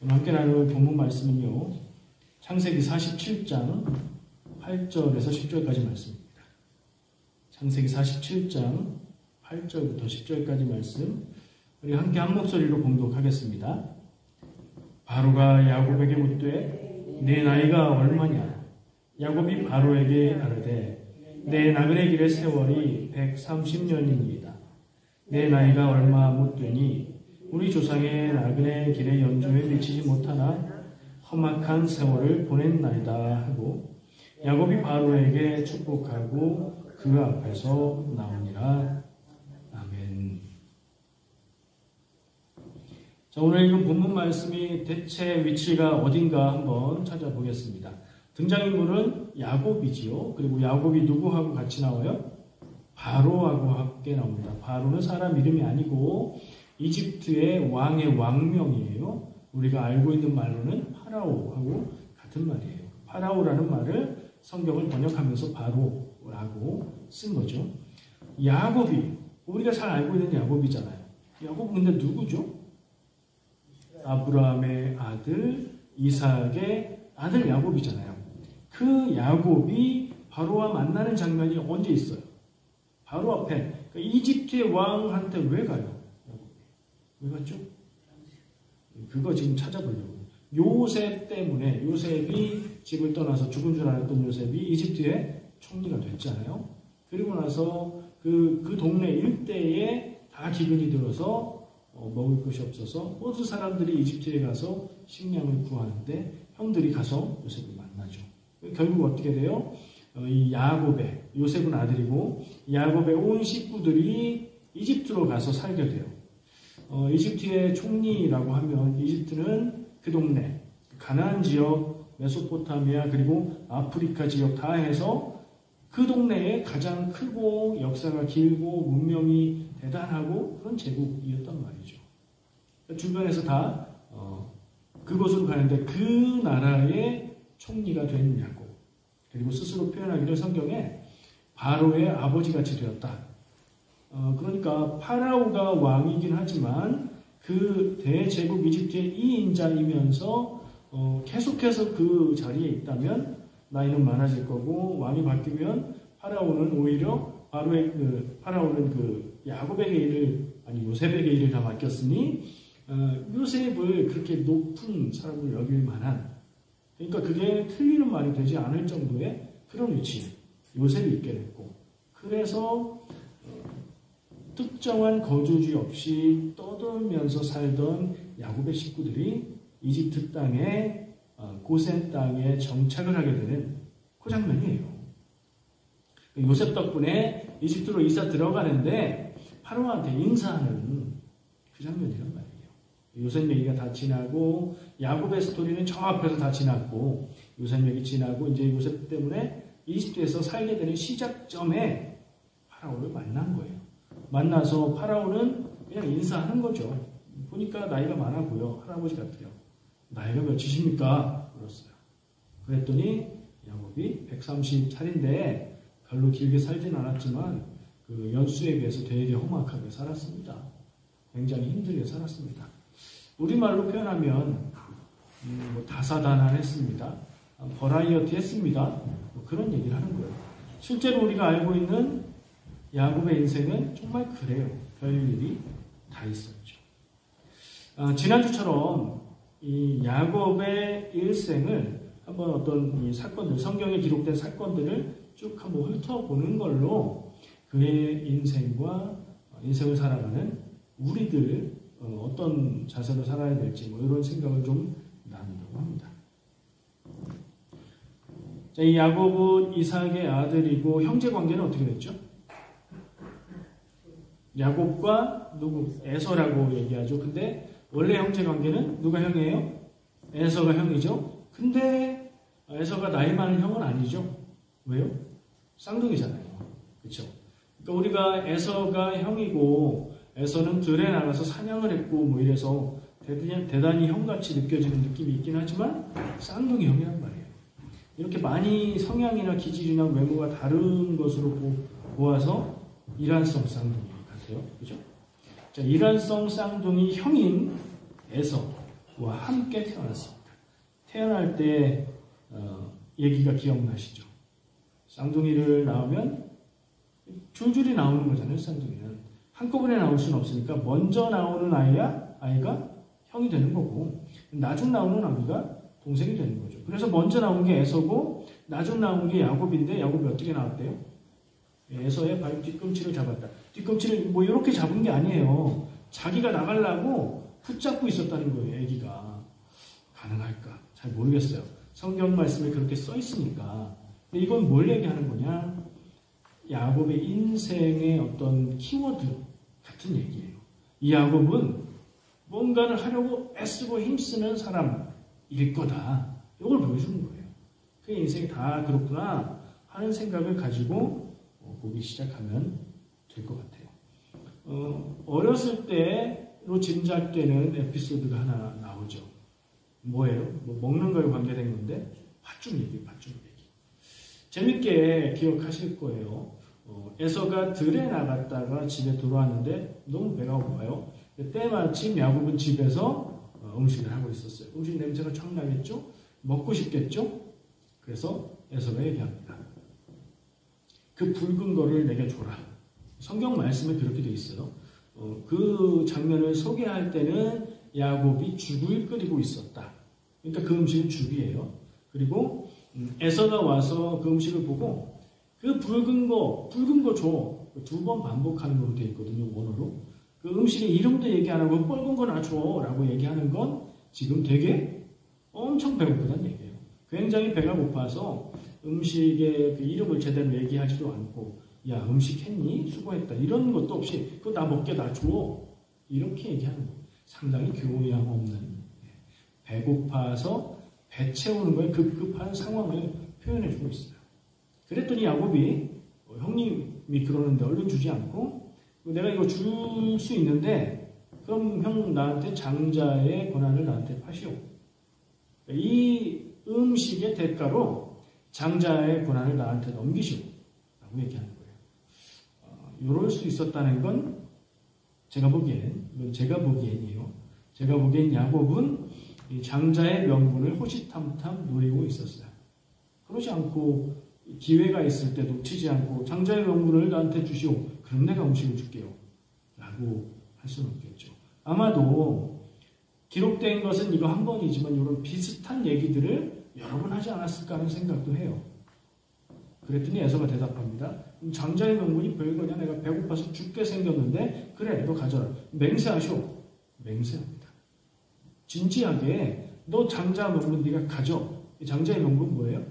오늘 함께 나눌 본문 말씀은요, 창세기 47장 8절에서 10절까지 말씀입니다. 창세기 47장 8절부터 10절까지 말씀, 우리 함께 한 목소리로 봉독하겠습니다. 바로가 야곱에게 묻되 내 나이가 얼마냐? 야곱이 바로에게 아뢰되 내 나그네 길의 세월이 130년이니이다. 내 나이가 얼마 묻더니 우리 조상의 나그네 길의 연중에 미치지 못하나 험악한 세월을 보냈나이다 하고 야곱이 바로에게 축복하고 그 앞에서 나오니라. 아멘. 자, 오늘 읽은 본문 말씀이 대체 위치가 어딘가 한번 찾아보겠습니다. 등장인물은 야곱이지요. 그리고 야곱이 누구하고 같이 나와요? 바로하고 함께 나옵니다. 바로는 사람 이름이 아니고 이집트의 왕의 왕명이에요. 우리가 알고 있는 말로는 파라오하고 같은 말이에요. 파라오라는 말을 성경을 번역하면서 바로라고 쓴 거죠. 야곱이 우리가 잘 알고 있는 야곱이잖아요. 야곱은 근데 누구죠? 아브라함의 아들 이삭의 아들 야곱이잖아요. 그 야곱이 바로와 만나는 장면이 언제 있어요? 바로 앞에. 그러니까 이집트의 왕한테 왜 가요? 왜 갔죠? 그거 지금 찾아보려고. 요셉 때문에, 요셉이 집을 떠나서 죽은 줄 알았던 요셉이 이집트의 총리가 됐잖아요. 그리고 나서 그 동네 일대에 다 기근이 들어서 먹을 것이 없어서 모든 사람들이 이집트에 가서 식량을 구하는데 형들이 가서 요셉을 만나죠. 결국 어떻게 돼요? 이 야곱의, 요셉은 아들이고 야곱의 온 식구들이 이집트로 가서 살게 돼요. 이집트의 총리라고 하면 이집트는 그 동네, 가나안 지역, 메소포타미아 그리고 아프리카 지역 다 해서 그 동네에 가장 크고 역사가 길고 문명이 대단하고 그런 제국이었단 말이죠. 주변에서 다 그곳으로 가는데 그 나라의 총리가 된 야곱. 그리고 스스로 표현하기를 성경에 바로의 아버지같이 되었다. 그러니까 파라오가 왕이긴 하지만 그 대제국 이집트의 2인자이면서 계속해서 그 자리에 있다면 나이는 많아질 거고 왕이 바뀌면 파라오는 오히려 파라오는 그 야곱에게 일을 아니 요셉에게 일을 다 맡겼으니 요셉을 그렇게 높은 사람으로 여길 만한 그러니까 그게 틀리는 말이 되지 않을 정도의 그런 위치에 요셉이 있게 됐고 그래서 특정한 거주지 없이 떠돌면서 살던 야곱의 식구들이 이집트 땅에 고센 땅에 정착을 하게 되는 그 장면이에요. 요셉 덕분에 이집트로 이사 들어가는데 파로한테 인사하는 그 장면이란 말이에요. 요셉 얘기가 다 지나고 야곱의 스토리는 저 앞에서 다 지났고 요셉 얘기 지나고 이제 요셉 때문에 이집트에서 살게 되는 시작점에 파라오를 만난 거예요. 만나서 파라오는 그냥 인사하는 거죠. 보니까 나이가 많아 보여. 할아버지 같아요. 나이가 몇이십니까? 물었어요. 그랬더니 야곱이 130살인데 별로 길게 살진 않았지만 그 연수에 비해서 되게 험악하게 살았습니다. 굉장히 힘들게 살았습니다. 우리말로 표현하면 다사다난했습니다. 버라이어티 했습니다. 그런 얘기를 하는 거예요. 실제로 우리가 알고 있는 야곱의 인생은 정말 그래요. 별일이 다 있었죠. 지난주처럼 이 야곱의 일생을 한번 어떤 이 사건들, 성경에 기록된 사건들을 쭉 한번 훑어보는 걸로 그의 인생과 인생을 살아가는 우리들 어떤 자세로 살아야 될지 이런 생각을 좀 나누려고 합니다. 자, 이 야곱은 이삭의 아들이고 형제 관계는 어떻게 됐죠? 야곱과 누구? 에서라고 얘기하죠. 근데 원래 형제 관계는 누가 형이에요? 에서가 형이죠. 근데 에서가 나이 많은 형은 아니죠. 왜요? 쌍둥이잖아요. 그렇죠? 그러니까 우리가 에서가 형이고 에서는 들에 나가서 사냥을 했고 이래서 대단히 형같이 느껴지는 느낌이 있긴 하지만 쌍둥이 형이란 말이에요. 이렇게 많이 성향이나 기질이나 외모가 다른 것으로 보아서 일란성 쌍둥이 같아요. 그죠? 자, 일란성 쌍둥이 형인 에서. 함께 태어났습니다. 태어날 때 얘기가 기억나시죠? 쌍둥이를 낳으면 줄줄이 나오는 거잖아요. 쌍둥이는 한꺼번에 나올 수는 없으니까 먼저 나오는 아이가 형이 되는 거고 나중 나오는 아기가 동생이 되는 거죠. 그래서 먼저 나온 게 에서고 나중 나온 게 야곱인데 야곱이 어떻게 나왔대요? 에서의 발 뒤꿈치를 잡았다. 뒤꿈치를 뭐 이렇게 잡은 게 아니에요. 자기가 나가려고 붙잡고 있었다는 거예요. 아기가. 가능할까? 잘 모르겠어요. 성경 말씀에 그렇게 써 있으니까. 근데 이건 뭘 얘기하는 거냐? 야곱의 인생의 어떤 키워드 같은 얘기예요. 이 야곱은 뭔가를 하려고 애쓰고 힘쓰는 사람일 거다. 이걸 보여주는 거예요. 그의 인생이 다 그렇구나 하는 생각을 가지고 보기 시작하면 될 것 같아요. 어렸을 때로 짐작되는 에피소드가 하나 나오죠. 뭐예요? 뭐 먹는 거에 관계된 건데 팥죽 얘기. 재밌게 기억하실 거예요. 에서가 들에 나갔다가 집에 들어왔는데 너무 배가 고파요. 때마침 야곱은 집에서 음식을 하고 있었어요. 음식 냄새가 촥 나겠죠? 먹고 싶겠죠? 그래서 에서가 얘기합니다. 그 붉은 거를 내게 줘라. 성경 말씀에 그렇게 돼 있어요. 그 장면을 소개할 때는 야곱이 죽을 끓이고 있었다. 그러니까 그 음식은 죽이에요. 그리고 에서가 와서 그 음식을 보고 그 붉은 거 줘. 2번 반복하는 걸로 되어 있거든요. 원어로. 그 음식의 이름도 얘기 안 하고 붉은 거 놔줘 라고 얘기하는 건 지금 되게 엄청 배고프다는 얘기예요. 굉장히 배가 고파서 음식의 그 이름을 제대로 얘기하지도 않고 야 음식 했니? 수고했다. 이런 것도 없이 그거 나 먹게 놔줘. 이렇게 얘기하는 거예요. 상당히 교양 없는 배고파서 배 채우는 거에 급급한 상황을 표현해주고 있어요. 그랬더니 야곱이 형님이 그러는데 얼른 주지 않고 내가 이거 줄 수 있는데 그럼 형 나한테 장자의 권한을 나한테 파시오. 이 음식의 대가로 장자의 권한을 나한테 넘기시오. 라고 얘기하는 거예요. 이럴 수 있었다는 건 제가 보기엔이에요. 제가 보기엔 야곱은 이 장자의 명분을 호시탐탐 노리고 있었어요. 그러지 않고 기회가 있을 때 놓치지 않고 장자의 명분을 나한테 주시오. 그럼 내가 음식을 줄게요. 라고 할 수는 없겠죠. 아마도 기록된 것은 이거 한 번이지만 이런 비슷한 얘기들을 여러 번 하지 않았을까 하는 생각도 해요. 그랬더니 에서가 대답합니다. 장자의 명분이 별거냐? 내가 배고파서 죽게 생겼는데 그래 너 가져라. 맹세하쇼. 맹세합니다. 진지하게 너 장자 명분 네가 가져. 장자의 명분 뭐예요?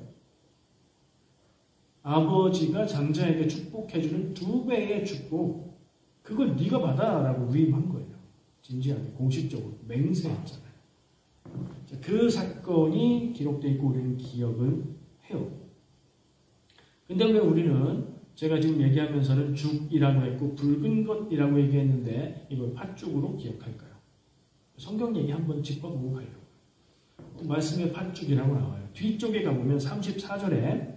아버지가 장자에게 축복해주는 2배의 축복. 그걸 네가 받아라고 위임한 거예요. 진지하게 공식적으로 맹세했잖아요. 그 사건이 기록되어 있고 우리는 기억을 해요. 근데 왜 우리는 제가 지금 얘기하면서는 죽이라고 했고 붉은 것이라고 얘기했는데 이걸 팥죽으로 기억할까요? 성경 얘기 한번 짚어보고 가려고. 말씀에 팥죽이라고 나와요. 뒤쪽에 가보면 34절에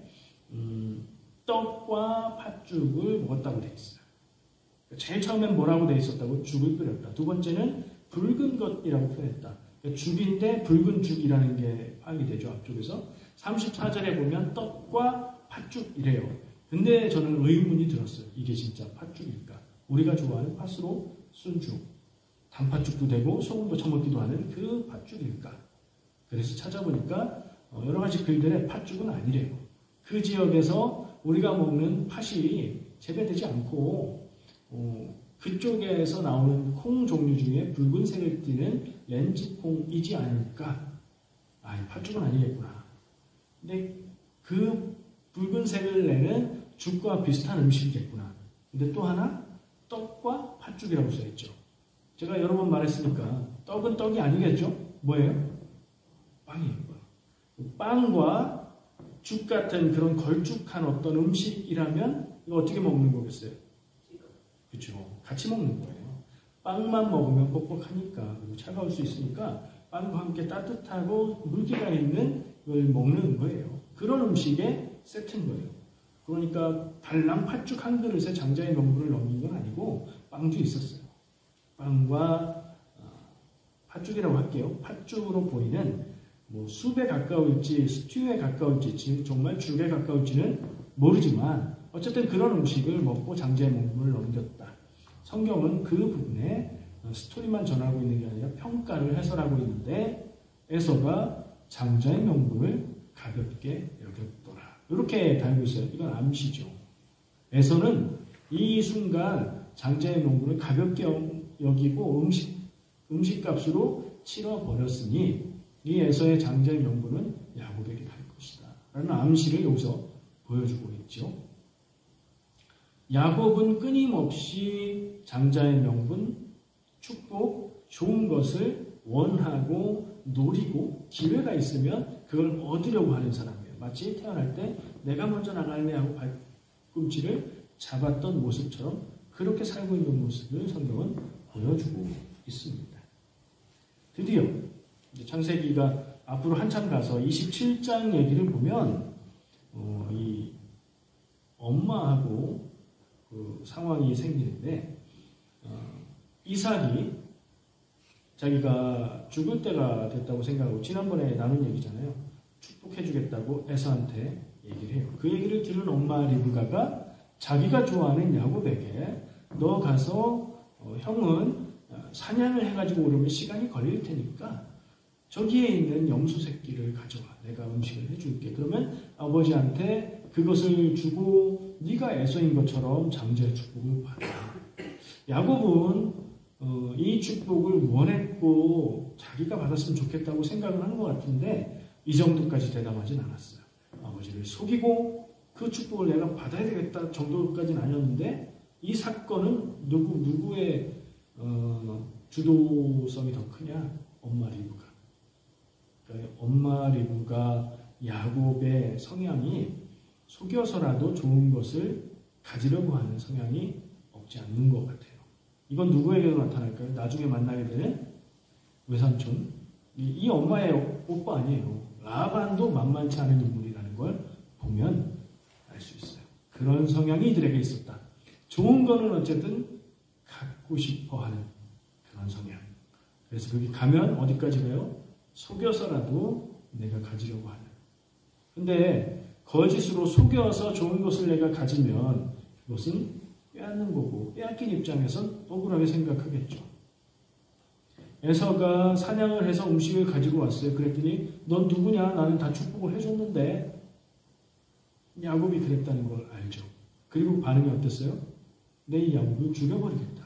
떡과 팥죽을 먹었다고 되어 있어요. 제일 처음엔 뭐라고 되어 있었다고? 죽을 끓였다. 두 번째는 붉은 것이라고 표현했다. 죽인데 붉은 죽이라는 게 파악이 되죠. 앞쪽에서. 34절에 보면 떡과 팥죽이래요. 근데 저는 의문이 들었어요. 이게 진짜 팥죽일까? 우리가 좋아하는 팥으로 쓴 죽. 단팥죽도 되고 소금도 쳐먹기도 하는 그 팥죽일까? 그래서 찾아보니까 여러 가지 글들에 팥죽은 아니래요. 그 지역에서 우리가 먹는 팥이 재배되지 않고 그쪽에서 나오는 콩 종류 중에 붉은색을 띠는 렌즈콩이지 않을까? 팥죽은 아니겠구나. 근데 그 붉은색을 내는 죽과 비슷한 음식이겠구나. 근데 또 하나 떡과 팥죽이라고 써있죠. 제가 여러 번 말했으니까 떡은 떡이 아니겠죠? 뭐예요? 빵이에요. 빵과 죽 같은 그런 걸쭉한 어떤 음식이라면 이거 어떻게 먹는 거겠어요? 그렇죠. 같이 먹는 거예요. 빵만 먹으면 뻑뻑하니까 그리고 차가울 수 있으니까 빵과 함께 따뜻하고 물기가 있는 걸 먹는 거예요. 그런 음식의 세트인 거예요. 그러니까 달랑 팥죽 한 그릇에 장자의 명분을 넘긴 건 아니고 빵도 있었어요. 빵과 팥죽이라고 할게요. 팥죽으로 보이는 뭐 숲에 가까울지 스튜에 가까울지 정말 죽에 가까울지는 모르지만 어쨌든 그런 음식을 먹고 장자의 몽금을 넘겼다. 성경은 그 부분에 스토리만 전하고 있는 게 아니라 평가를 해설하고 있는데 에서가 장자의 명분을 가볍게 여겼더라. 이렇게 달고 있어요. 이건 암시죠. 에서는 이 순간 장자의 명분을 가볍게 여기고 음식값으로 치러버렸으니 이 에서의 장자의 명분은 야곱에게 갈 것이다. 라는 암시를 여기서 보여주고 있죠. 야곱은 끊임없이 장자의 명분, 축복, 좋은 것을 원하고 노리고 기회가 있으면 그걸 얻으려고 하는 사람이에요. 마치 태어날 때 내가 먼저 나갈래 하고 발꿈치를 잡았던 모습처럼 그렇게 살고 있는 모습을 성경은 보여주고 있습니다. 드디어 창세기가 앞으로 한참 가서 27장 얘기를 보면 이 엄마하고 그 상황이 생기는데 이삭이 자기가 죽을 때가 됐다고 생각하고 지난번에 나눈 얘기잖아요. 축복해주겠다고 에서한테 얘기를 해요. 그 얘기를 들은 엄마 리브가가 자기가 좋아하는 야곱에게 너 가서 형은 사냥을 해가지고 오려면 시간이 걸릴 테니까 저기에 있는 염소 새끼를 가져와. 내가 음식을 해줄게. 그러면 아버지한테 그것을 주고 네가 에서인 것처럼 장자의 축복을 받아. 야곱은 이 축복을 원했고 자기가 받았으면 좋겠다고 생각을 하는 것 같은데 이 정도까지 대담하진 않았어요. 아버지를 속이고 그 축복을 내가 받아야 되겠다 정도까지는 아니었는데 이 사건은 누구의 주도성이 더 크냐? 엄마 리브가. 그러니까 엄마 리브가 야곱의 성향이 속여서라도 좋은 것을 가지려고 하는 성향이 없지 않는 것 같아요. 이건 누구에게도 나타날까요? 나중에 만나게 되는 외삼촌. 이 엄마의 오빠 아니에요. 라반도 만만치 않은 인물이라는 걸 보면 알 수 있어요. 그런 성향이 이들에게 있었다. 좋은 거는 어쨌든 갖고 싶어 하는 그런 성향. 그래서 거기 가면 어디까지 가요? 속여서라도 내가 가지려고 하는. 근데 거짓으로 속여서 좋은 것을 내가 가지면 그것은 빼앗는 거고 빼앗긴 입장에선 억울하게 생각하겠죠. 에서가 사냥을 해서 음식을 가지고 왔어요. 그랬더니 넌 누구냐? 나는 다 축복을 해줬는데 야곱이 그랬다는 걸 알죠. 그리고 반응이 어땠어요? 내 야곱을 죽여버리겠다.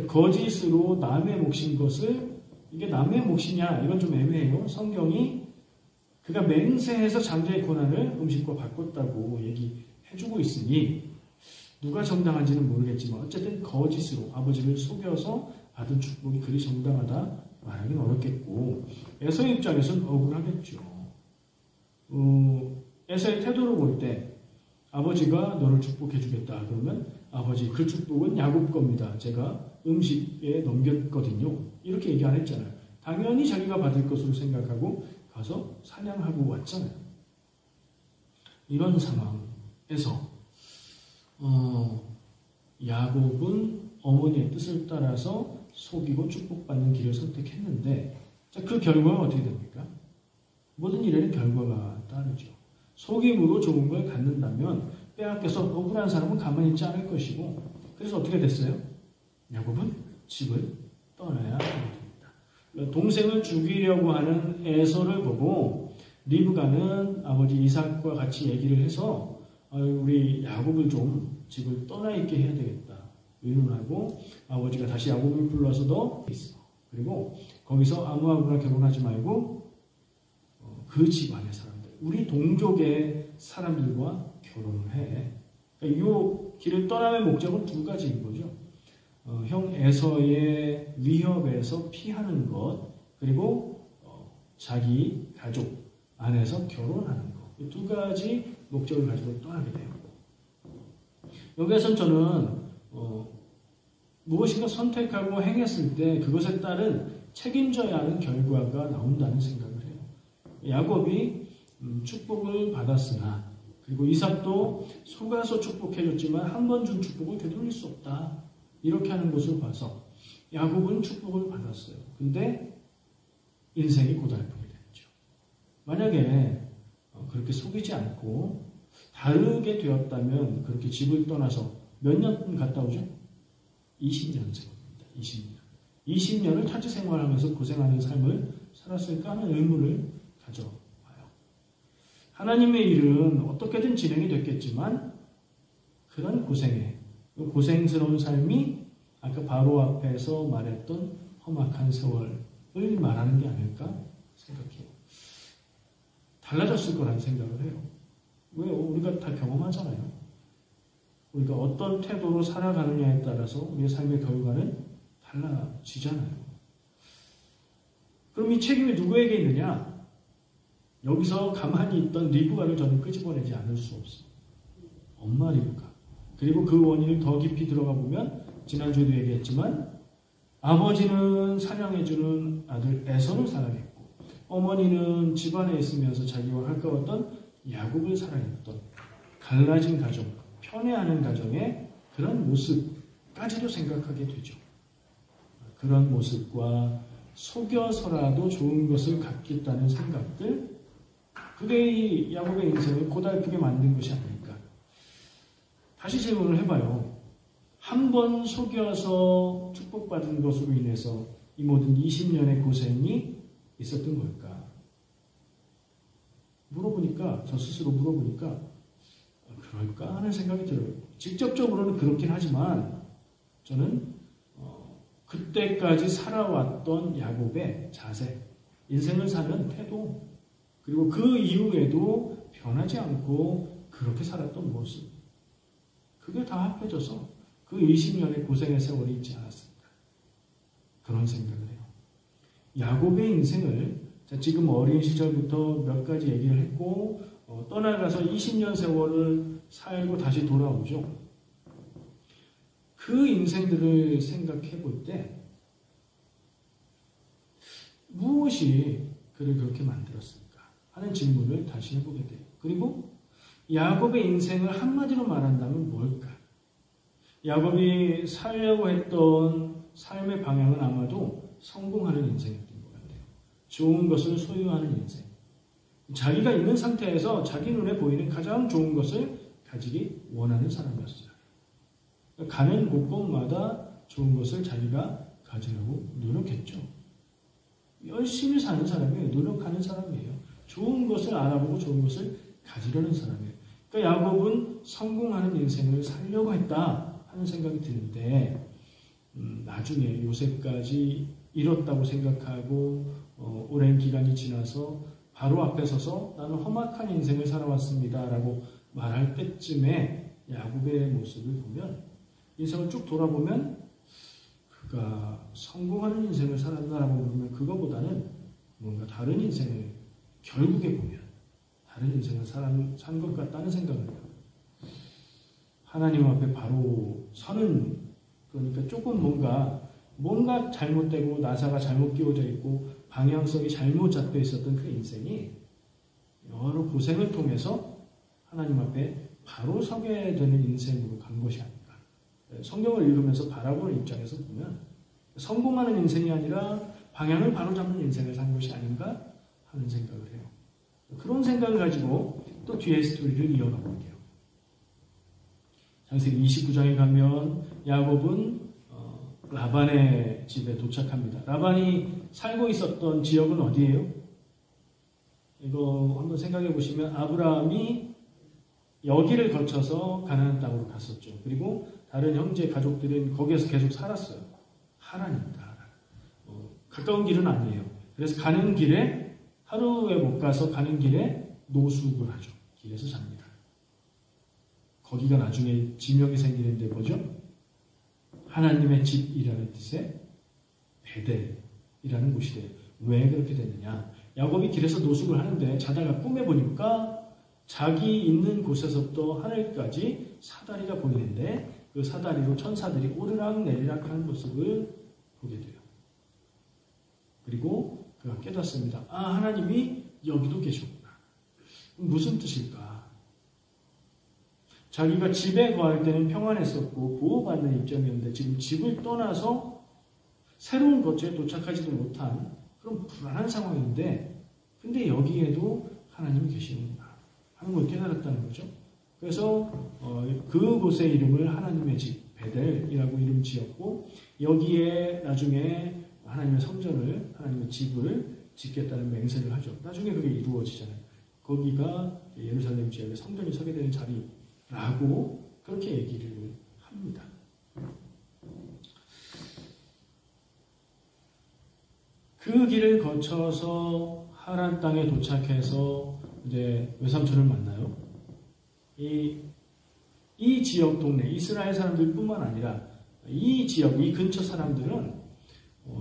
거짓으로 남의 몫인 것을 이게 남의 몫이냐? 이건 좀 애매해요. 성경이 그가 맹세해서 장자의 고난을 음식과 바꿨다고 얘기해주고 있으니 누가 정당한지는 모르겠지만 어쨌든 거짓으로 아버지를 속여서 받은 축복이 그리 정당하다 말하기는 어렵겠고 에서의 입장에서는 억울하겠죠. 에서의 태도를 볼 때 아버지가 너를 축복해주겠다 그러면 아버지 그 축복은 야곱 겁니다. 제가 음식에 넘겼거든요. 이렇게 얘기 안 했잖아요. 당연히 자기가 받을 것으로 생각하고 가서 사냥하고 왔잖아요. 이런 상황에서 야곱은 어머니의 뜻을 따라서 속이고 축복받는 길을 선택했는데 자, 그 결과가 어떻게 됩니까? 모든 일에는 결과가 따르죠. 속임으로 좋은 걸 갖는다면 빼앗겨서 억울한 사람은 가만히 있지 않을 것이고 그래서 어떻게 됐어요? 야곱은 집을 떠나야 됩니다. 동생을 죽이려고 하는 에서를 보고 리브가는 아버지 이삭과 같이 얘기를 해서 우리 야곱을 좀 집을 떠나 있게 해야 되겠다. 의논하고 아버지가 다시 야곱을 불러서 너 있어. 그리고 거기서 아무하고나 결혼하지 말고 그 집안의 사람들, 우리 동족의 사람들과 결혼을 해. 그러니까 이 길을 떠남의 목적은 두 가지인 거죠. 형 에서의 위협에서 피하는 것, 그리고 자기 가족 안에서 결혼하는 것. 이 두 가지 목적을 가지고 떠나게 돼요. 여기에서 저는 무엇인가 선택하고 행했을 때 그것에 따른 책임져야 하는 결과가 나온다는 생각을 해요. 야곱이 축복을 받았으나 그리고 이삭도 속아서 축복해줬지만 한 번 준 축복을 되돌릴 수 없다. 이렇게 하는 것을 봐서 야곱은 축복을 받았어요. 근데 인생이 고달프게 됐죠. 만약에 그렇게 속이지 않고 다르게 되었다면 그렇게 집을 떠나서 몇 년 갔다 오죠? 20년 생각합니다. 20년. 20년을 타지 생활하면서 고생하는 삶을 살았을까 하는 의문을 가져봐요. 하나님의 일은 어떻게든 진행이 됐겠지만 그런 고생스러운 삶이 아까 바로 앞에서 말했던 험악한 세월을 말하는 게 아닐까 생각해요. 달라졌을 거라는 생각을 해요. 왜요? 우리가 다 경험하잖아요. 우리가 어떤 태도로 살아가느냐에 따라서 우리의 삶의 결과는 달라지잖아요. 그럼 이 책임이 누구에게 있느냐? 여기서 가만히 있던 리브가를 저는 끄집어내지 않을 수 없어요. 엄마 리브가. 그리고 그 원인을 더 깊이 들어가 보면 지난주에도 얘기했지만 아버지는 사랑해주는 아들 에서를 사랑했고 어머니는 집안에 있으면서 자기와 가까웠던 야곱을 사랑했던 갈라진 가정, 편애하는 가정의 그런 모습까지도 생각하게 되죠. 그런 모습과 속여서라도 좋은 것을 갖겠다는 생각들, 그게 이 야곱의 인생을 고달프게 만든 것이 아닐까. 다시 질문을 해봐요. 한 번 속여서 축복받은 것으로 인해서 이 모든 20년의 고생이 있었던 걸까? 저 스스로 물어보니까 그럴까 하는 생각이 들어요. 직접적으로는 그렇긴 하지만 저는 그때까지 살아왔던 야곱의 자세, 인생을 사는 태도, 그리고 그 이후에도 변하지 않고 그렇게 살았던 모습, 그게 다 합해져서 그 20년의 고생의 세월이 있지 않았을까. 그런 생각을 해요. 야곱의 인생을 지금 어린 시절부터 몇 가지 얘기를 했고 떠나가서 20년 세월을 살고 다시 돌아오죠. 그 인생들을 생각해 볼 때 무엇이 그를 그렇게 만들었을까 하는 질문을 다시 해보게 돼요. 그리고 야곱의 인생을 한마디로 말한다면 뭘까? 야곱이 살려고 했던 삶의 방향은 아마도 성공하는 인생이었던 것 같아요. 좋은 것을 소유하는 인생. 자기가 있는 상태에서 자기 눈에 보이는 가장 좋은 것을 가지기 원하는 사람이었어요. 가는 곳곳마다 좋은 것을 자기가 가지려고 노력했죠. 열심히 사는 사람이에요. 노력하는 사람이에요. 좋은 것을 알아보고 좋은 것을 가지려는 사람이에요. 그러니까 야곱은 성공하는 인생을 살려고 했다 하는 생각이 드는데 나중에 요셉까지 잃었다고 생각하고 오랜 기간이 지나서 바로 앞에 서서 나는 험악한 인생을 살아왔습니다 라고 말할 때쯤에 야곱의 모습을 보면 인생을 쭉 돌아보면 그가 성공하는 인생을 살았나라고 보면 그거보다는 뭔가 다른 인생을 결국에 보면 다른 인생을 산 것 같다는 생각을 해요. 하나님 앞에 바로 서는, 그러니까 조금 뭔가 잘못되고 나사가 잘못 끼워져 있고 방향성이 잘못 잡혀 있었던 그 인생이 여러 고생을 통해서 하나님 앞에 바로 서게 되는 인생으로 간 것이 아닐까. 성경을 읽으면서 바라보는 입장에서 보면 성공하는 인생이 아니라 방향을 바로잡는 인생을 산 것이 아닌가 하는 생각을 해요. 그런 생각을 가지고 또 뒤에 스토리를 이어가 볼게요. 창세기 29장에 가면 야곱은 라반의 집에 도착합니다. 라반이 살고 있었던 지역은 어디예요? 이거 한번 생각해 보시면 아브라함이 여기를 거쳐서 가나안 땅으로 갔었죠. 그리고 다른 형제 가족들은 거기에서 계속 살았어요. 하란입니다. 하란. 가까운 길은 아니에요. 그래서 가는 길에 하루에 못 가서 가는 길에 노숙을 하죠. 길에서 잡니다. 거기가 나중에 지명이 생기는데 뭐죠? 하나님의 집이라는 뜻의 베델이라는 곳이 돼요. 왜 그렇게 됐느냐? 야곱이 길에서 노숙을 하는데 자다가 꿈에 보니까 자기 있는 곳에서부터 하늘까지 사다리가 보이는데 그 사다리로 천사들이 오르락 내리락 하는 모습을 보게 돼요. 그리고 그가 깨닫습니다. 아, 하나님이 여기도 계셨구나. 무슨 뜻일까? 자기가 집에 거할 때는 평안했었고 보호받는 입장이었는데 지금 집을 떠나서 새로운 거처에 도착하지도 못한 그런 불안한 상황인데, 근데 여기에도 하나님이 계시는구나 하는 걸 깨달았다는 거죠. 그래서 그곳의 이름을 하나님의 집 베델이라고 이름 지었고, 여기에 나중에 하나님의 성전을, 하나님의 집을 짓겠다는 맹세를 하죠. 나중에 그게 이루어지잖아요. 거기가 예루살렘 지역에 성전이 서게 되는 자리라고 그렇게 얘기를 합니다. 그 길을 거쳐서 하란 땅에 도착해서 이제 외삼촌을 만나요. 이 지역 동네, 이스라엘 사람들뿐만 아니라 이 지역, 이 근처 사람들은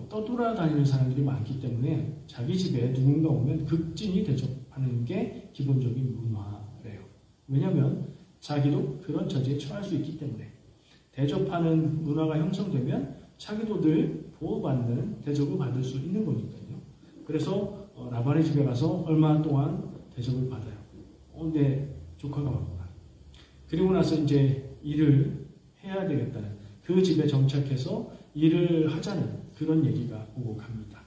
떠돌아다니는 사람들이 많기 때문에 자기 집에 누군가 오면 극진히 대접하는 게 기본적인 문화래요. 왜냐하면 자기도 그런 처지에 처할 수 있기 때문에 대접하는 문화가 형성되면 자기도 늘 보호받는 대접을 받을 수 있는 거니까요. 그래서 라반의 집에 가서 얼마 동안 대접을 받아요. 내 조카가 왔구나. 그리고 나서 이제 일을 해야 되겠다는, 그 집에 정착해서 일을 하자는 그런 얘기가 오고 갑니다.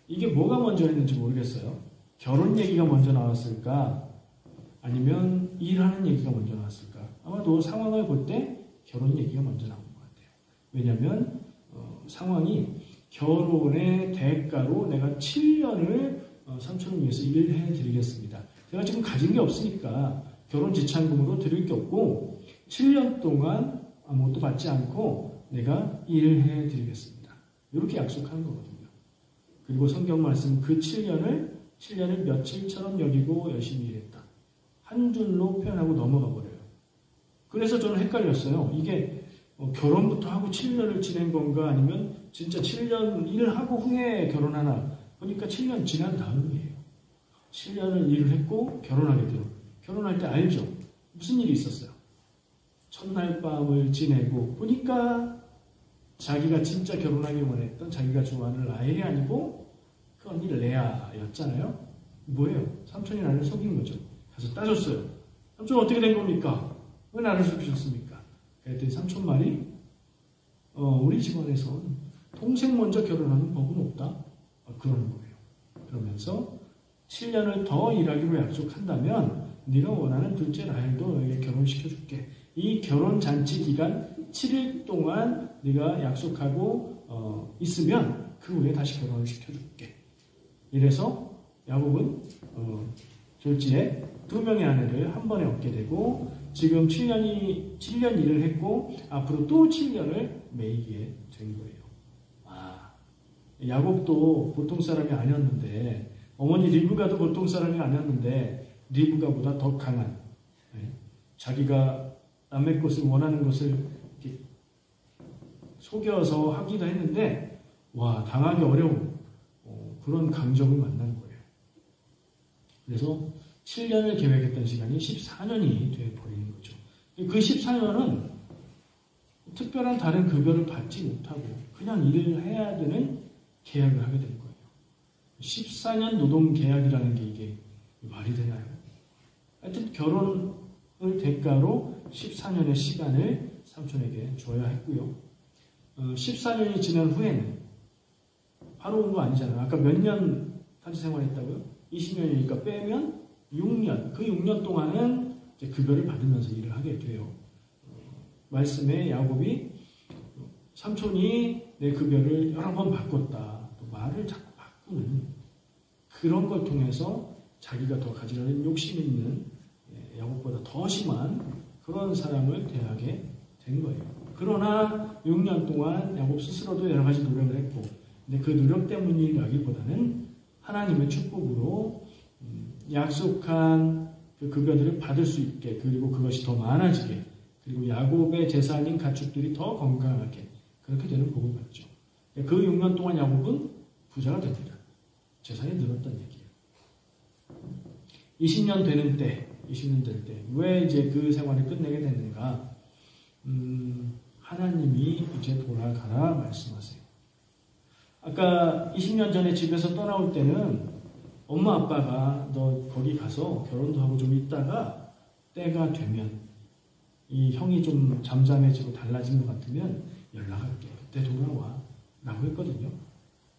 이게 뭐가 먼저 했는지 모르겠어요. 결혼 얘기가 먼저 나왔을까? 아니면 일하는 얘기가 먼저 나왔을까? 아마도 상황을 볼 때 결혼 얘기가 먼저 나온 것 같아요. 왜냐하면 상황이 결혼의 대가로 내가 7년을 삼촌을 위해서 일을 해드리겠습니다. 제가 지금 가진 게 없으니까 결혼 지참금으로 드릴 게 없고 7년 동안 아무것도 받지 않고 내가 일을 해드리겠습니다. 이렇게 약속하는 거거든요. 그리고 성경 말씀 그 7년을 며칠처럼 여기고 열심히 일했다. 한 줄로 표현하고 넘어가 버려요. 그래서 저는 헷갈렸어요. 이게 결혼부터 하고 7년을 지낸 건가, 아니면 진짜 7년 일을 하고 후에 결혼하나. 보니까 7년 지난 다음이에요. 7년을 일을 했고 결혼하게 돼요. 결혼할 때 알죠? 무슨 일이 있었어요? 첫날 밤을 지내고 보니까 자기가 진짜 결혼하기 원했던, 자기가 좋아하는 라헬이 아니고 그 언니 레아였잖아요. 뭐예요? 삼촌이 나를 속인 거죠. 가서 따졌어요. 삼촌 어떻게 된 겁니까? 왜 나를 속이셨습니까? 그랬더니 삼촌 말이 우리 집안에선 동생 먼저 결혼하는 법은 없다. 그러는 거예요. 그러면서 7년을 더 일하기로 약속한다면 네가 원하는 둘째 라헬도 너에게 결혼시켜줄게. 이 결혼잔치 기간 7일 동안 네가 약속하고 있으면 그 후에 다시 결혼을 시켜줄게. 이래서 야곱은 졸지에 2명의 아내를 한 번에 얻게 되고, 지금 7년 일을 했고 앞으로 또 7년을 매이게 된 거예요. 야곱도 보통 사람이 아니었는데, 어머니 리브가도 보통 사람이 아니었는데 리브가보다 더 강한, 자기가 남의 것을 원하는 것을 이렇게 속여서 하기도 했는데 당하기 어려운 그런 강적을 만난 거예요. 그래서 7년을 계획했던 시간이 14년이 되어버리는 거죠. 그 14년은 특별한 다른 급여를 받지 못하고 그냥 일을 해야 되는 계약을 하게 된 거예요. 14년 노동계약이라는 게 이게 말이 되나요? 하여튼 결혼을 대가로 14년의 시간을 삼촌에게 줘야 했고요. 14년이 지난 후에는 바로 온 거 아니잖아요. 아까 몇 년 단체 생활했다고요? 20년이니까 빼면 6년. 그 6년 동안은 이제 급여를 받으면서 일을 하게 돼요. 말씀에 야곱이 삼촌이 내 급여를 여러 번 바꿨다. 또 말을 자꾸 바꾸는 그런 걸 통해서 자기가 더 가지려는 욕심 있는, 야곱보다 더 심한 그런 사람을 대하게 된 거예요. 그러나 6년 동안 야곱 스스로도 여러 가지 노력을 했고, 근데 그 노력 때문이라기보다는 하나님의 축복으로 약속한 그 급여들을 받을 수 있게, 그리고 그것이 더 많아지게, 그리고 야곱의 재산인 가축들이 더 건강하게 그렇게 되는 복을 받죠. 그 6년 동안 야곱은 부자가 됩니다. 재산이 늘었다는 얘기예요. 20년 될 때 왜 이제 그 생활을 끝내게 됐는가? 하나님이 이제 돌아가라 말씀하세요. 아까 20년 전에 집에서 떠나올 때는 엄마 아빠가 너 거기 가서 결혼도 하고 좀 있다가 때가 되면 이 형이 좀 잠잠해지고 달라진 것 같으면 연락할게. 그때 돌아와 라고 했거든요.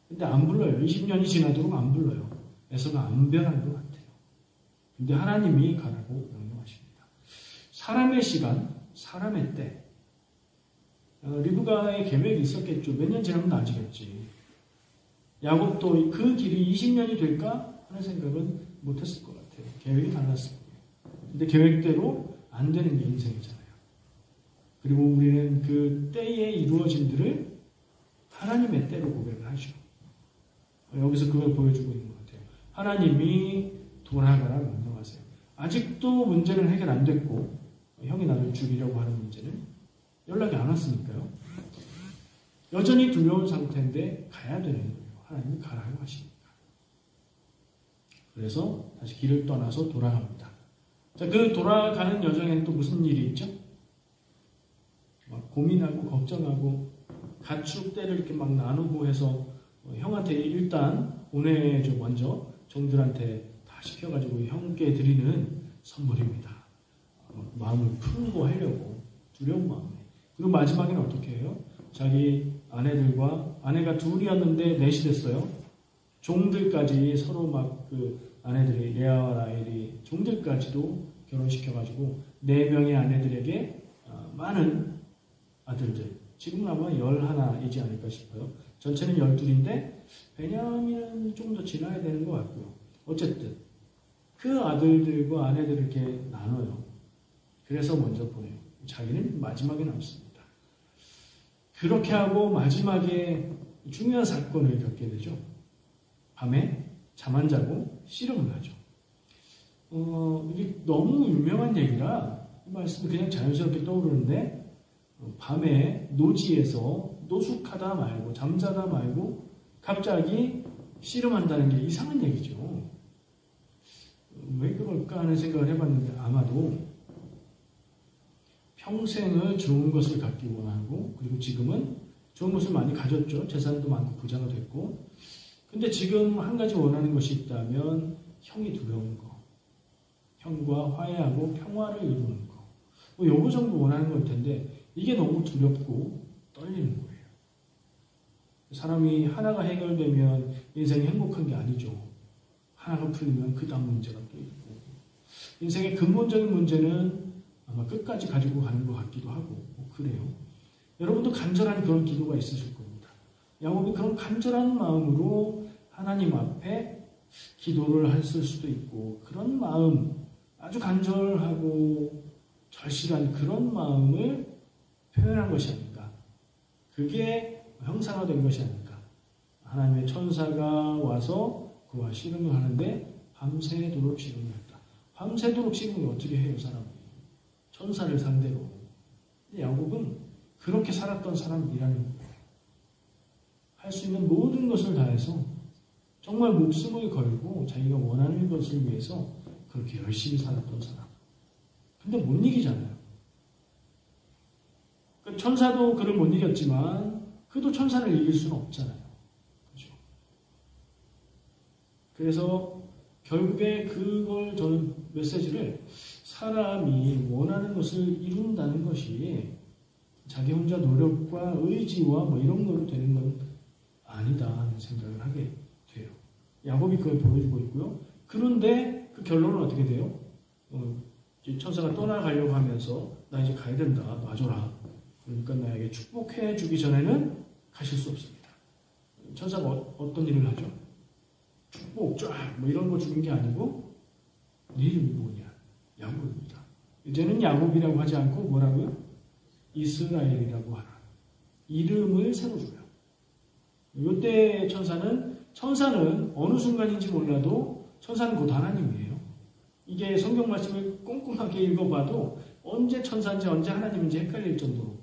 근데 안 불러요. 20년이 지나도록 안 불러요. 에서가 안 변한 것 같아요. 근데 하나님이 가라고 명령하십니다. 사람의 시간, 사람의 때. 리브가의 계획이 있었겠죠. 몇 년 지나면 나아지겠지. 야곱도 그 길이 20년이 될까 하는 생각은 못했을 것 같아요. 계획이 달랐을 거예요. 근데 계획대로 안 되는 게 인생이잖아요. 그리고 우리는 그 때에 이루어진들을 하나님의 때로 고백을 하죠. 여기서 그걸 보여주고 있는 것 같아요. 하나님이 돌아가라 명령하세요. 아직도 문제는 해결 안 됐고 형이 나를 죽이려고 하는 문제는 연락이 안 왔으니까요. 여전히 두려운 상태인데 가야 되는 거예요. 하나님이 가라고 하시니까. 그래서 다시 길을 떠나서 돌아갑니다. 자, 그 돌아가는 여정에는 또 무슨 일이 있죠? 막 고민하고 걱정하고 가축대를 이렇게 막 나누고 해서 형한테 일단 보내줘. 먼저 종들한테 다 시켜가지고 형께 드리는 선물입니다. 마음을 풀고 하려고 두려운 마음에. 그리고 마지막에는 어떻게 해요? 자기 아내들과 아내가 둘이었는데 넷이 됐어요. 종들까지 서로 막 그 아내들이 레아와 라헬이 종들까지도 결혼시켜가지고 4명의 아내들에게 많은 아들들. 지금은 아마 11이지 않을까 싶어요. 전체는 12인데 베냐민은 좀 더 지나야 되는 것 같고요. 어쨌든 그 아들들과 아내들을 이렇게 나눠요. 그래서 먼저 보내요. 자기는 마지막에 남습니다. 그렇게 하고 마지막에 중요한 사건을 겪게 되죠. 밤에 잠 안 자고 씨름을 하죠. 이게 너무 유명한 얘기라 이 말씀이 그냥 자연스럽게 떠오르는데 밤에 노지에서 노숙하다 말고 잠자다 말고 갑자기 씨름한다는 게 이상한 얘기죠. 왜 그럴까 하는 생각을 해봤는데 아마도 평생을 좋은 것을 갖기 원하고 그리고 지금은 좋은 것을 많이 가졌죠. 재산도 많고 부자가 됐고 근데 지금 한 가지 원하는 것이 있다면 형이 두려운 거 형과 화해하고 평화를 이루는 거 뭐 요거 정도 원하는 걸 텐데 이게 너무 두렵고 떨리는 거예요. 사람이 하나가 해결되면 인생이 행복한 게 아니죠. 하나가 풀리면 그 다음 문제가 또 있고 인생의 근본적인 문제는 아마 끝까지 가지고 가는 것 같기도 하고 그래요. 여러분도 간절한 그런 기도가 있으실 겁니다. 야곱이 그런 간절한 마음으로 하나님 앞에 기도를 했을 수도 있고 그런 마음 아주 간절하고 절실한 그런 마음을 표현한 것이 아닌가. 그게 형상화된 것이 아닌가. 하나님의 천사가 와서 그와 씨름을 하는데 밤새도록 씨름을 했다. 밤새도록 씨름을 어떻게 해요 사람이. 천사를 상대로. 근데 야곱은 그렇게 살았던 사람이라는 거예요. 할 수 있는 모든 것을 다해서 정말 목숨을 걸고 자기가 원하는 것을 위해서 그렇게 열심히 살았던 사람. 근데 못 이기잖아요. 천사도 그를 못 이겼지만 그도 천사를 이길 수는 없잖아요. 그렇죠? 그래서 결국에 그걸 저는 메시지를 사람이 원하는 것을 이룬다는 것이 자기 혼자 노력과 의지와 뭐 이런 거로 되는 건 아니다 하는 생각을 하게 돼요. 야곱이 그걸 보여주고 있고요. 그런데 그 결론은 어떻게 돼요? 천사가 떠나가려고 하면서 나 이제 가야 된다. 놔줘라. 그러니까 나에게 축복해 주기 전에는 가실 수 없습니다. 천사가 어떤 일을 하죠? 축복 쫙 뭐 이런 거 주는 게 아니고 네 이름이 뭐냐? 야곱입니다. 이제는 야곱이라고 하지 않고 뭐라고요? 이스라엘이라고 하라. 이름을 새로 줘요. 이때 천사는 어느 순간인지 몰라도 천사는 곧 하나님이에요. 이게 성경 말씀을 꼼꼼하게 읽어봐도 언제 천사인지 언제 하나님인지 헷갈릴 정도로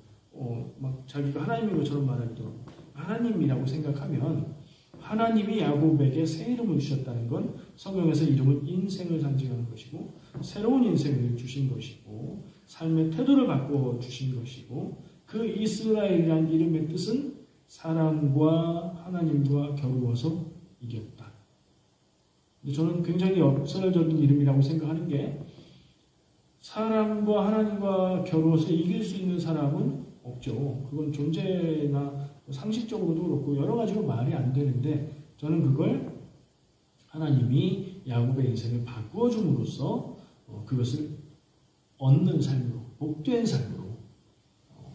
막 자기가 하나님인 것처럼 말하기도 하나님이라고 생각하면 하나님이 야곱에게 새 이름을 주셨다는 건 성경에서 이름은 인생을 상징하는 것이고 새로운 인생을 주신 것이고 삶의 태도를 바꿔 주신 것이고 그 이스라엘이라는 이름의 뜻은 사람과 하나님과 겨루어서 이겼다. 저는 굉장히 역설적인 이름이라고 생각하는 게 사람과 하나님과 겨루어서 이길 수 있는 사람은 없죠. 그건 존재나 상식적으로도 그렇고 여러 가지로 말이 안 되는데 저는 그걸 하나님이 야곱의 인생을 바꾸어 줌으로써 그것을 얻는 삶으로, 복된 삶으로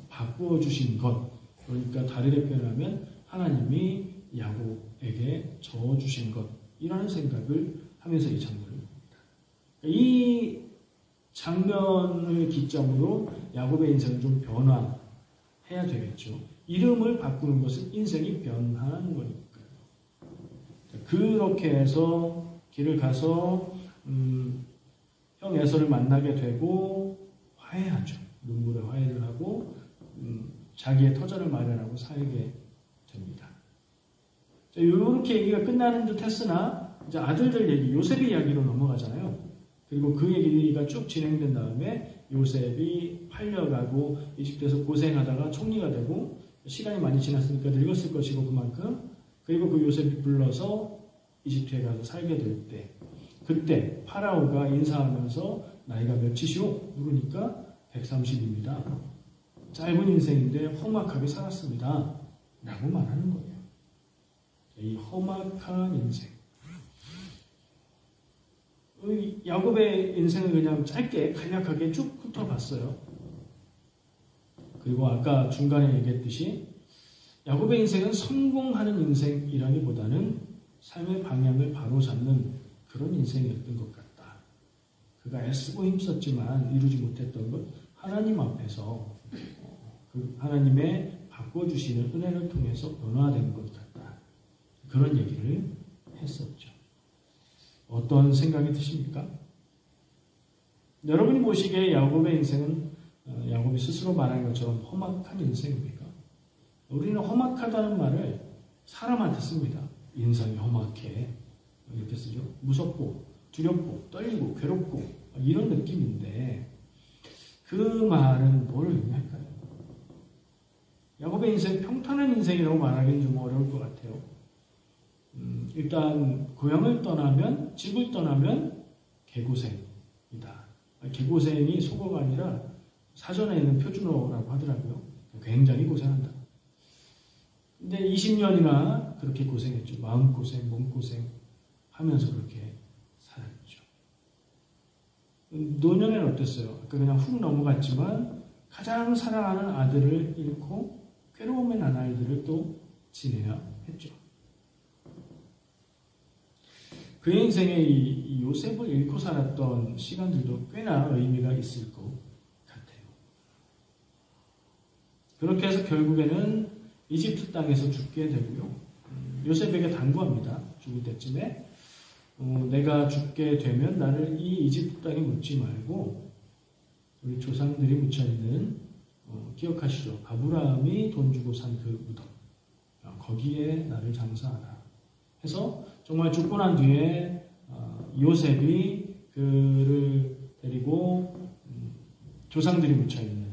바꾸어 주신 것. 그러니까 다르게 표현하면 하나님이 야곱에게 저 주신 것이라는 생각을 하면서 이 장면을 봅니다. 이 장면을 기점으로 야곱의 인생을 좀 변화해야 되겠죠. 이름을 바꾸는 것은 인생이 변하는 거니까요. 그렇게 해서 길을 가서 형 에서를 만나게 되고 화해하죠. 눈물의 화해를 하고 자기의 터전을 마련하고 살게 됩니다. 이렇게 얘기가 끝나는 듯 했으나 이제 아들들 얘기, 요셉의 이야기로 넘어가잖아요. 그리고 그 얘기가 쭉 진행된 다음에 요셉이 팔려가고 이집트에서 고생하다가 총리가 되고 시간이 많이 지났으니까 늙었을 것이고 그만큼 그리고 그 요셉이 불러서 이집트에 가서 살게 될 때 그때 파라오가 인사하면서 나이가 몇이시오? 물으니까 130입니다. 짧은 인생인데 험악하게 살았습니다. 라고 말하는 거예요. 이 험악한 인생. 야곱의 인생을 그냥 짧게 간략하게 쭉 훑어봤어요. 그리고 아까 중간에 얘기했듯이 야곱의 인생은 성공하는 인생이라기보다는 삶의 방향을 바로잡는 그런 인생이었던 것 같다. 그가 애쓰고 힘썼지만 이루지 못했던 것 하나님 앞에서 그 하나님의 바꿔주시는 은혜를 통해서 변화된 것 같다. 그런 얘기를 했었죠. 어떤 생각이 드십니까? 여러분이 보시기에 야곱의 인생은 야곱이 스스로 말한 것처럼 험악한 인생입니까? 우리는 험악하다는 말을 사람한테 씁니다. 인상이 험악해. 이렇게 쓰죠. 무섭고 두렵고 떨리고 괴롭고 이런 느낌인데 그 말은 뭘 의미할까요? 야곱의 인생 평탄한 인생이라고 말하기는 좀 어려울 것 같아요. 일단 고향을 떠나면 집을 떠나면 개고생이다. 개고생이 속어가 아니라 사전에 있는 표준어라고 하더라고요. 굉장히 고생한다. 근데 20년이나 그렇게 고생했죠. 마음고생, 몸고생 하면서 그렇게 살았죠. 노년에는 어땠어요? 아까 그냥 훅 넘어갔지만 가장 사랑하는 아들을 잃고 괴로움에 난 아이들을 또 지내야 했죠. 그의 인생에 이 요셉을 잃고 살았던 시간들도 꽤나 의미가 있을 것 같아요. 그렇게 해서 결국에는 이집트 땅에서 죽게 되고요. 요셉에게 당부합니다. 죽을 때쯤에 내가 죽게 되면 나를 이 이집트 땅에 묻지 말고 우리 조상들이 묻혀있는 기억하시죠? 아브라함이 돈 주고 산 그 무덤 거기에 나를 장사하라 해서 정말 죽고 난 뒤에 요셉이 그를 데리고 조상들이 묻혀있는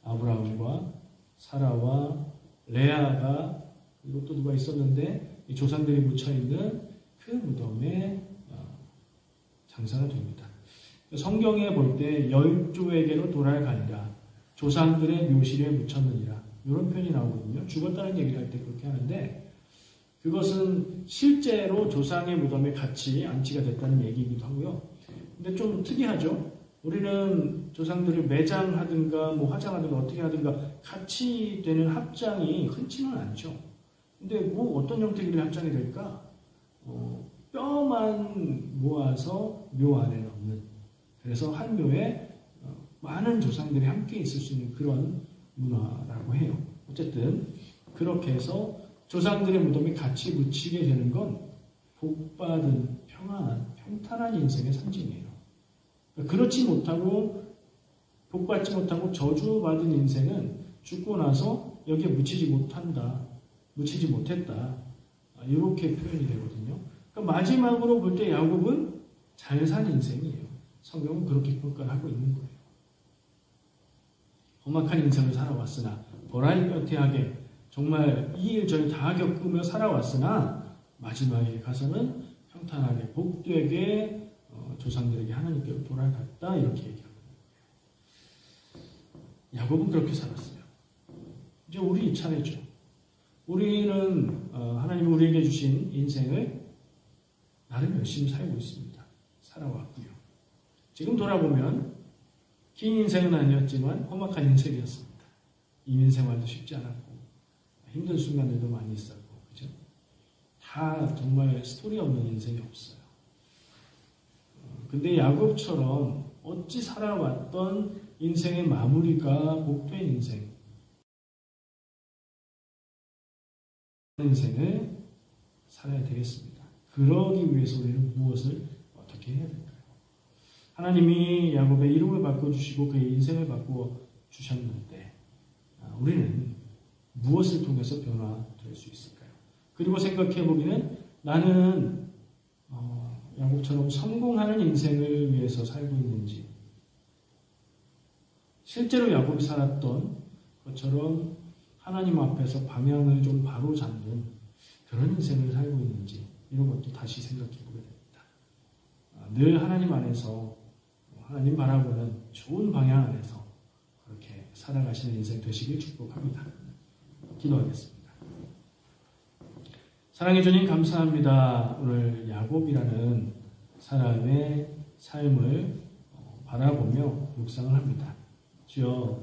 아브라함과 사라와 레아가 그리고 또 누가 있었는데 이 조상들이 묻혀있는 그 무덤에 장사가 됩니다. 성경에 볼 때 열조에게로 돌아가니라 조상들의 묘실에 묻혔느니라 이런 표현이 나오거든요. 죽었다는 얘기를 할 때 그렇게 하는데 그것은 실제로 조상의 무덤에 같이 안치가 됐다는 얘기이기도 하고요. 근데 좀 특이하죠. 우리는 조상들을 매장하든가 뭐 화장하든가 어떻게 하든가 같이 되는 합장이 흔치는 않죠. 근데 뭐 어떤 형태의 합장이 될까? 뼈만 모아서 묘 안에 넣는 그래서 한 묘에 많은 조상들이 함께 있을 수 있는 그런 문화라고 해요. 어쨌든 그렇게 해서 조상들의 무덤에 같이 묻히게 되는 건 복받은 평안한 평탄한 인생의 상징이에요. 그렇지 못하고 복받지 못하고 저주받은 인생은 죽고 나서 여기에 묻히지 못했다. 이렇게 표현이 되거든요. 그러니까 마지막으로 볼 때 야곱은 잘 산 인생이에요. 성경은 그렇게 평가를 하고 있는 거예요. 험악한 인생을 살아왔으나 보랄뼈태하게 정말 이 일 저일 다 겪으며 살아왔으나 마지막에 가서는 평탄하게 복되게 조상들에게 하나님께로 돌아갔다 이렇게 얘기합니다. 야곱은 그렇게 살았어요. 이제 우리 차례죠. 우리는 하나님이 우리에게 주신 인생을 나름 열심히 살고 있습니다. 살아왔고요. 지금 돌아보면 긴 인생은 아니었지만 험악한 인생이었습니다. 이민 생활도 쉽지 않았고 힘든 순간들도 많이 있었고, 그죠? 다 정말 스토리 없는 인생이 없어요. 근데 야곱처럼 어찌 살아왔던 인생의 마무리가 복된 인생을 살아야 되겠습니다. 그러기 위해서 우리는 무엇을 어떻게 해야 될까요? 하나님이 야곱의 이름을 바꿔주시고 그의 인생을 바꿔주셨는데 우리는 무엇을 통해서 변화될 수 있을까요? 그리고 생각해보기는 나는 야곱처럼 성공하는 인생을 위해서 살고 있는지, 실제로 야곱이 살았던 것처럼 하나님 앞에서 방향을 좀 바로 잡는 그런 인생을 살고 있는지, 이런 것도 다시 생각해 보게 됩니다. 늘 하나님 안에서 하나님 바라보는 좋은 방향 안에서 그렇게 살아가시는 인생 되시길 축복합니다. 기도하겠습니다. 사랑해 주님 감사합니다. 오늘 야곱이라는 사람의 삶을 바라보며 묵상을 합니다. 주여,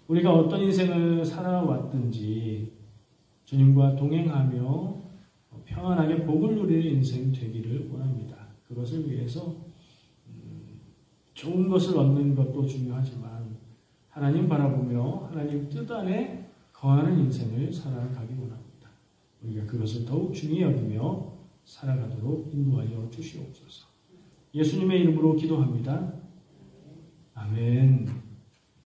우리가 어떤 인생을 살아왔든지 주님과 동행하며 평안하게 복을 누리는 인생 되기를 원합니다. 그것을 위해서 좋은 것을 얻는 것도 중요하지만 하나님 바라보며 하나님 뜻 안에 거하는 인생을 살아가기 원합니다. 우리가 그것을 더욱 중히 여기며 살아가도록 인도하여 주시옵소서. 예수님의 이름으로 기도합니다. 아멘.